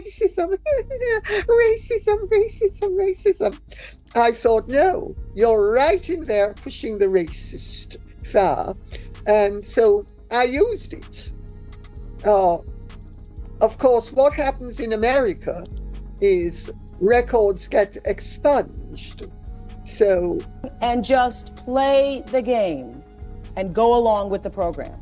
racism, racism. I thought, no, you're right in there pushing the racist far. And so I used it. Of course, what happens in America is records get expunged. So. And just play the game and go along with the program.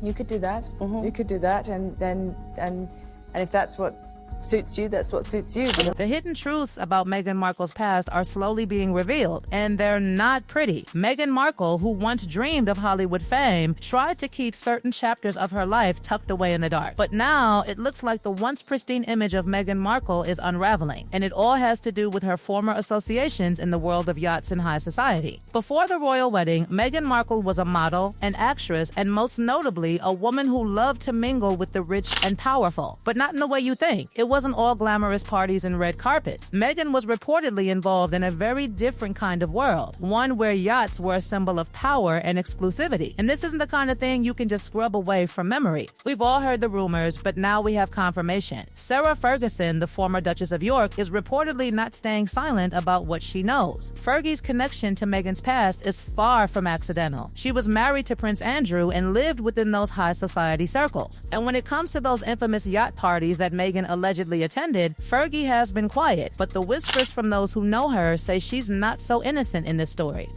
You could do that. You could do that, and if that's what suits you, that's what suits you. The hidden truths about Meghan Markle's past are slowly being revealed, and they're not pretty. Meghan Markle, who once dreamed of Hollywood fame, tried to keep certain chapters of her life tucked away in the dark. But now, it looks like the once pristine image of Meghan Markle is unraveling, and it all has to do with her former associations in the world of yachts and high society. Before the royal wedding, Meghan Markle was a model, an actress, and most notably, a woman who loved to mingle with the rich and powerful. But not in the way you think. It wasn't all glamorous parties and red carpets. Meghan was reportedly involved in a very different kind of world, one where yachts were a symbol of power and exclusivity. And this isn't the kind of thing you can just scrub away from memory. We've all heard the rumors, but now we have confirmation. Sarah Ferguson, the former Duchess of York, is reportedly not staying silent about what she knows. Fergie's connection to Meghan's past is far from accidental. She was married to Prince Andrew and lived within those high society circles. And when it comes to those infamous yacht parties that Meghan allegedly attended, Fergie has been quiet, but the whispers from those who know her say she's not so innocent in this story.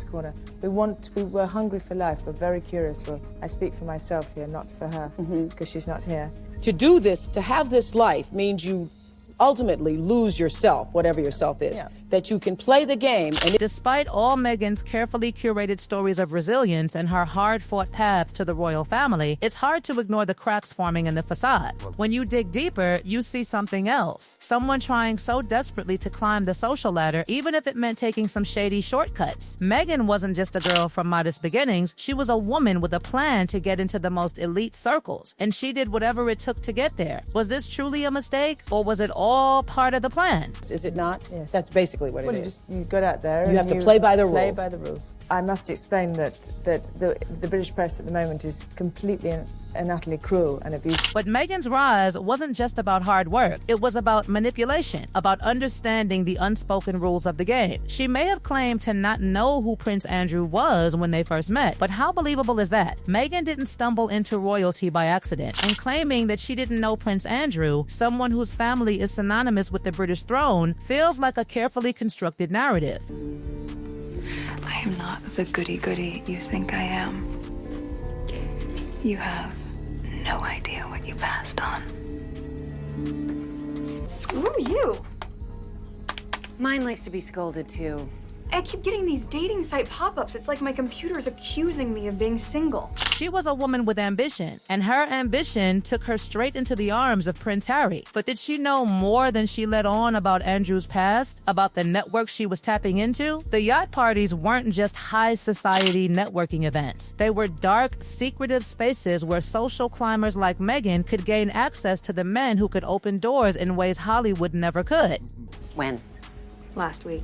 We were hungry for life. We're very curious. I speak for myself here, not for her, because she's not here. To do this, to have this life, means you ultimately lose yourself, whatever yourself is. That you can play the game. And despite all Meghan's carefully curated stories of resilience and her hard-fought path to the royal family, it's hard to ignore the cracks forming in the facade. When you dig deeper, you see something else. Someone trying so desperately to climb the social ladder, even if it meant taking some shady shortcuts. Meghan wasn't just a girl from modest beginnings, she was a woman with a plan to get into the most elite circles, and she did whatever it took to get there. Was this truly a mistake, or was it all part of the plan? Is it not? Yes. That's basically what it is. You got out there. You have to play by the rules. Play by the rules. I must explain that the British press at the moment is completely and utterly cruel and abusive. But Meghan's rise wasn't just about hard work. It was about manipulation, about understanding the unspoken rules of the game. She may have claimed to not know who Prince Andrew was when they first met, but how believable is that? Meghan didn't stumble into royalty by accident, and claiming that she didn't know Prince Andrew, someone whose family is synonymous with the British throne, feels like a carefully constructed narrative. I am not the goody-goody you think I am. You have no idea what you passed on. Screw you! Mine likes to be scolded too. I keep getting these dating site pop-ups. It's like my computer is accusing me of being single. She was a woman with ambition, and her ambition took her straight into the arms of Prince Harry. But did she know more than she let on about Andrew's past, about the network she was tapping into? The yacht parties weren't just high society networking events. They were dark, secretive spaces where social climbers like Meghan could gain access to the men who could open doors in ways Hollywood never could. When? Last week.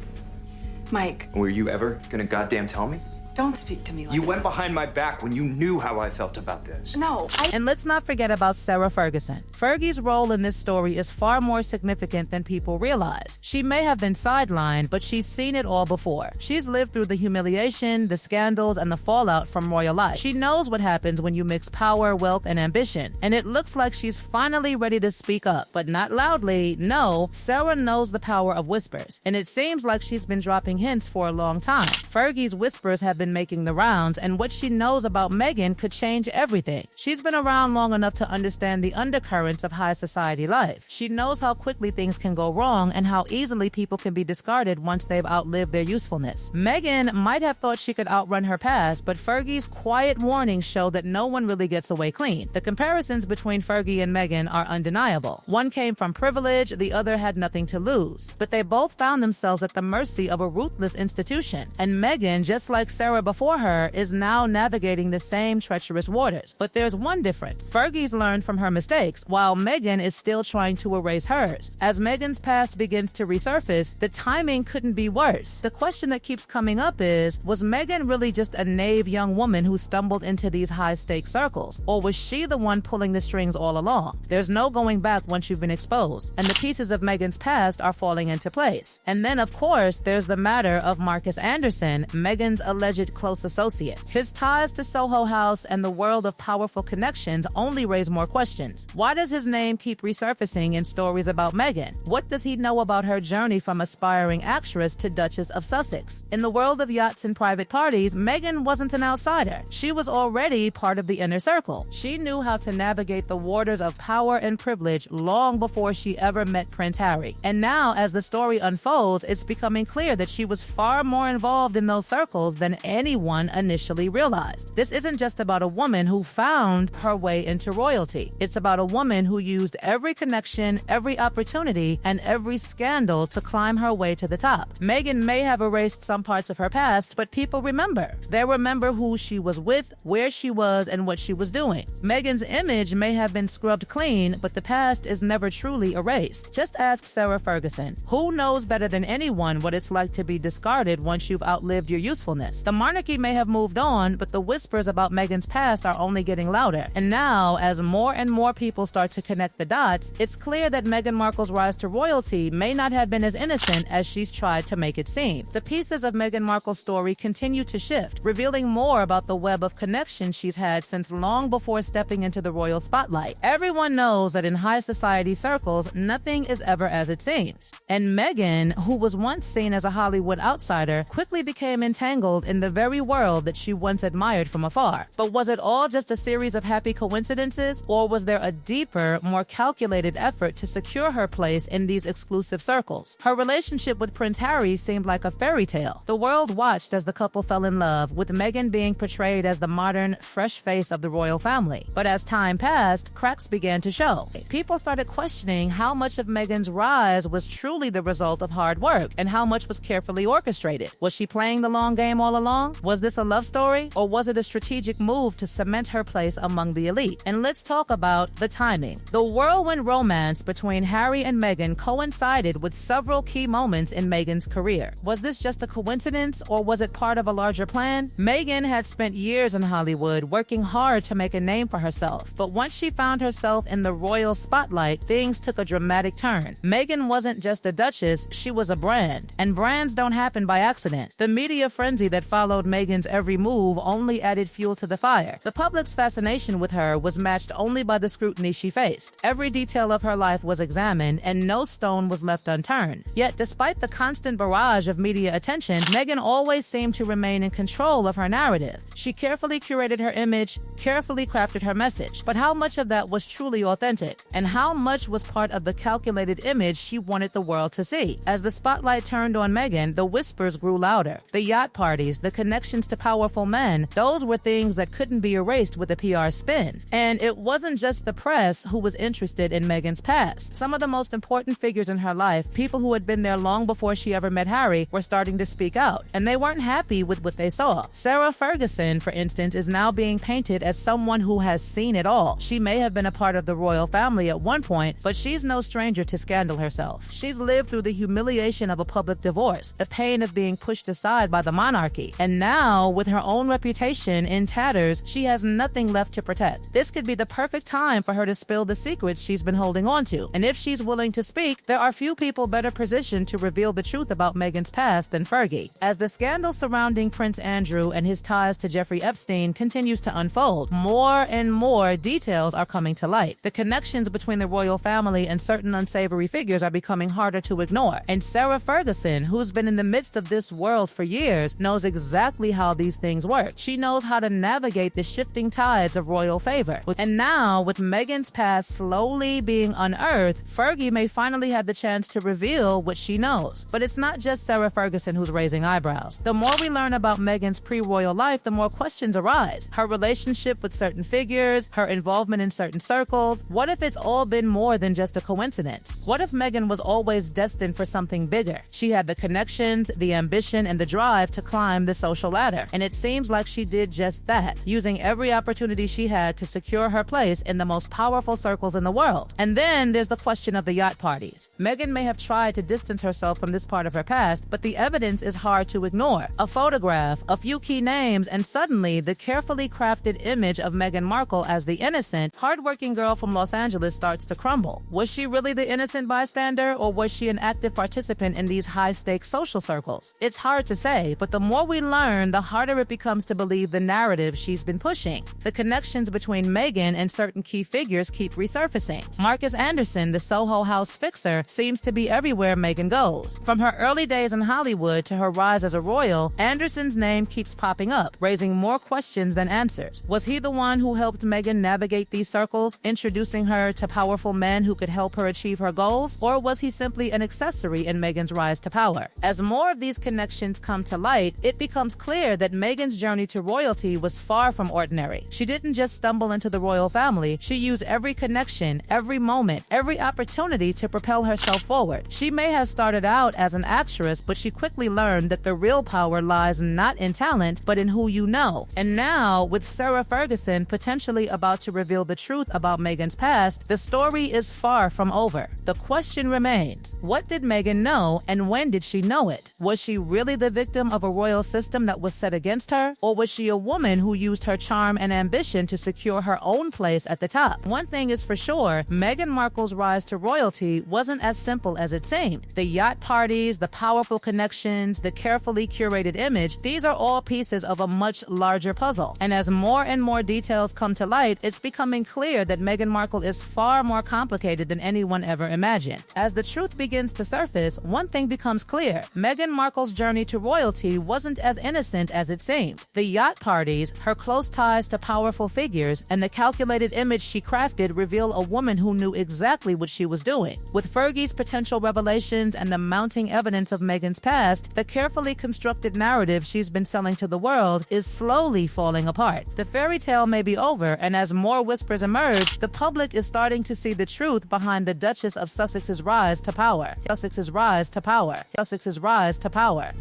Mike, Were you ever gonna goddamn tell me? don't speak to me like You that. went behind my back when you knew how I felt about this. No, And let's not forget about Sarah Ferguson. Fergie's role in this story is far more significant than people realize. She may have been sidelined, but she's seen it all before. She's lived through the humiliation, the scandals, and the fallout from royal life. She knows what happens when you mix power, wealth, and ambition. And it looks like she's finally ready to speak up, but not loudly. No, Sarah knows the power of whispers. And it seems like she's been dropping hints for a long time. Fergie's whispers have been making the rounds, and what she knows about Meghan could change everything. She's been around long enough to understand the undercurrents of high society life. She knows how quickly things can go wrong and how easily people can be discarded once they've outlived their usefulness. Meghan might have thought she could outrun her past, but Fergie's quiet warnings show that no one really gets away clean. The comparisons between Fergie and Meghan are undeniable. One came from privilege, the other had nothing to lose. But they both found themselves at the mercy of a ruthless institution. And Meghan, just like Sarah era before her is now navigating the same treacherous waters. But there's one difference. Fergie's learned from her mistakes, while Meghan is still trying to erase hers. As Meghan's past begins to resurface, the timing couldn't be worse. The question that keeps coming up is, was Meghan really just a naive young woman who stumbled into these high-stakes circles? Or was she the one pulling the strings all along? There's no going back once you've been exposed, and the pieces of Meghan's past are falling into place. And then, of course, there's the matter of Marcus Anderson, Meghan's alleged close associate. His ties to Soho House and the world of powerful connections only raise more questions. Why does his name keep resurfacing in stories about Meghan? What does he know about her journey from aspiring actress to Duchess of Sussex? In the world of yachts and private parties, Meghan wasn't an outsider. She was already part of the inner circle. She knew how to navigate the waters of power and privilege long before she ever met Prince Harry. And now, as the story unfolds, it's becoming clear that she was far more involved in those circles than anyone initially realized. This isn't just about a woman who found her way into royalty. It's about a woman who used every connection, every opportunity, and every scandal to climb her way to the top. Meghan may have erased some parts of her past, but people remember. They remember who she was with, where she was, and what she was doing. Meghan's image may have been scrubbed clean, but the past is never truly erased. Just ask Sarah Ferguson. Who knows better than anyone what it's like to be discarded once you've outlived your usefulness? The monarchy may have moved on, but the whispers about Meghan's past are only getting louder. And now, as more and more people start to connect the dots, it's clear that Meghan Markle's rise to royalty may not have been as innocent as she's tried to make it seem. The pieces of Meghan Markle's story continue to shift, revealing more about the web of connections she's had since long before stepping into the royal spotlight. Everyone knows that in high society circles, nothing is ever as it seems. And Meghan, who was once seen as a Hollywood outsider, quickly became entangled in the very world that she once admired from afar. But was it all just a series of happy coincidences, or was there a deeper, more calculated effort to secure her place in these exclusive circles? Her relationship with Prince Harry seemed like a fairy tale. The world watched as the couple fell in love, with Meghan being portrayed as the modern, fresh face of the royal family. But as time passed, cracks began to show. People started questioning how much of Meghan's rise was truly the result of hard work, and how much was carefully orchestrated. Was she playing the long game all along? Was this a love story, or was it a strategic move to cement her place among the elite? And let's talk about the timing. The whirlwind romance between Harry and Meghan coincided with several key moments in Meghan's career. Was this just a coincidence, or was it part of a larger plan? Meghan had spent years in Hollywood working hard to make a name for herself, but once she found herself in the royal spotlight, things took a dramatic turn. Meghan wasn't just a duchess, she was a brand, and brands don't happen by accident. The media frenzy that followed Meghan's every move only added fuel to the fire. The public's fascination with her was matched only by the scrutiny she faced. Every detail of her life was examined, and no stone was left unturned. Yet, despite the constant barrage of media attention, Meghan always seemed to remain in control of her narrative. She carefully curated her image, carefully crafted her message. But how much of that was truly authentic? And how much was part of the calculated image she wanted the world to see? As the spotlight turned on Meghan, the whispers grew louder. The yacht parties, the connections to powerful men, those were things that couldn't be erased with a PR spin. And it wasn't just the press who was interested in Meghan's past. Some of the most important figures in her life, people who had been there long before she ever met Harry, were starting to speak out. And they weren't happy with what they saw. Sarah Ferguson, for instance, is now being painted as someone who has seen it all. She may have been a part of the royal family at one point, but she's no stranger to scandal herself. She's lived through the humiliation of a public divorce, the pain of being pushed aside by the monarchy, and now, with her own reputation in tatters, she has nothing left to protect. This could be the perfect time for her to spill the secrets she's been holding on to, and if she's willing to speak, there are few people better positioned to reveal the truth about Meghan's past than Fergie. As the scandal surrounding Prince Andrew and his ties to Jeffrey Epstein continues to unfold, more and more details are coming to light. The connections between the royal family and certain unsavory figures are becoming harder to ignore, and Sarah Ferguson, who's been in the midst of this world for years, knows exactly how these things work. She knows how to navigate the shifting tides of royal favor. And now, with Meghan's past slowly being unearthed, Fergie may finally have the chance to reveal what she knows. But it's not just Sarah Ferguson who's raising eyebrows. The more we learn about Meghan's pre-royal life, the more questions arise. Her relationship with certain figures, her involvement in certain circles. What if it's all been more than just a coincidence? What if Meghan was always destined for something bigger? She had the connections, the ambition, and the drive to climb the social ladder. And it seems like she did just that, using every opportunity she had to secure her place in the most powerful circles in the world. And then there's the question of the yacht parties. Meghan may have tried to distance herself from this part of her past, but the evidence is hard to ignore. A photograph, a few key names, and suddenly the carefully crafted image of Meghan Markle as the innocent, hardworking girl from Los Angeles starts to crumble. Was she really the innocent bystander, or was she an active participant in these high-stakes social circles? It's hard to say, but the more we learn, the harder it becomes to believe the narrative she's been pushing. The connections between Meghan and certain key figures keep resurfacing. Marcus Anderson, the Soho House fixer, seems to be everywhere Meghan goes. From her early days in Hollywood to her rise as a royal, Anderson's name keeps popping up, raising more questions than answers. Was he the one who helped Meghan navigate these circles, introducing her to powerful men who could help her achieve her goals? Or was he simply an accessory in Meghan's rise to power? As more of these connections come to light, it becomes clear that Meghan's journey to royalty was far from ordinary. She didn't just stumble into the royal family, she used every connection, every moment, every opportunity to propel herself forward. She may have started out as an actress, but she quickly learned that the real power lies not in talent, but in who you know. And now, with Sarah Ferguson potentially about to reveal the truth about Meghan's past, the story is far from over. The question remains, what did Meghan know, and when did she know it? Was she really the victim of a royal system that was set against her, or was she a woman who used her charm and ambition to secure her own place at the top? One thing is for sure, Meghan Markle's rise to royalty wasn't as simple as it seemed. The yacht parties, the powerful connections, the carefully curated image, these are all pieces of a much larger puzzle. And as more and more details come to light, it's becoming clear that Meghan Markle is far more complicated than anyone ever imagined. As the truth begins to surface, one thing becomes clear. Meghan Markle's journey to royalty wasn't as innocent as it seemed. The yacht parties, her close ties to powerful figures, and the calculated image she crafted reveal a woman who knew exactly what she was doing. With Fergie's potential revelations and the mounting evidence of Meghan's past, the carefully constructed narrative she's been selling to the world is slowly falling apart. The fairy tale may be over, and as more whispers emerge, the public is starting to see the truth behind the Duchess of Sussex's rise to power. Sussex's rise to power. Sussex's rise to power.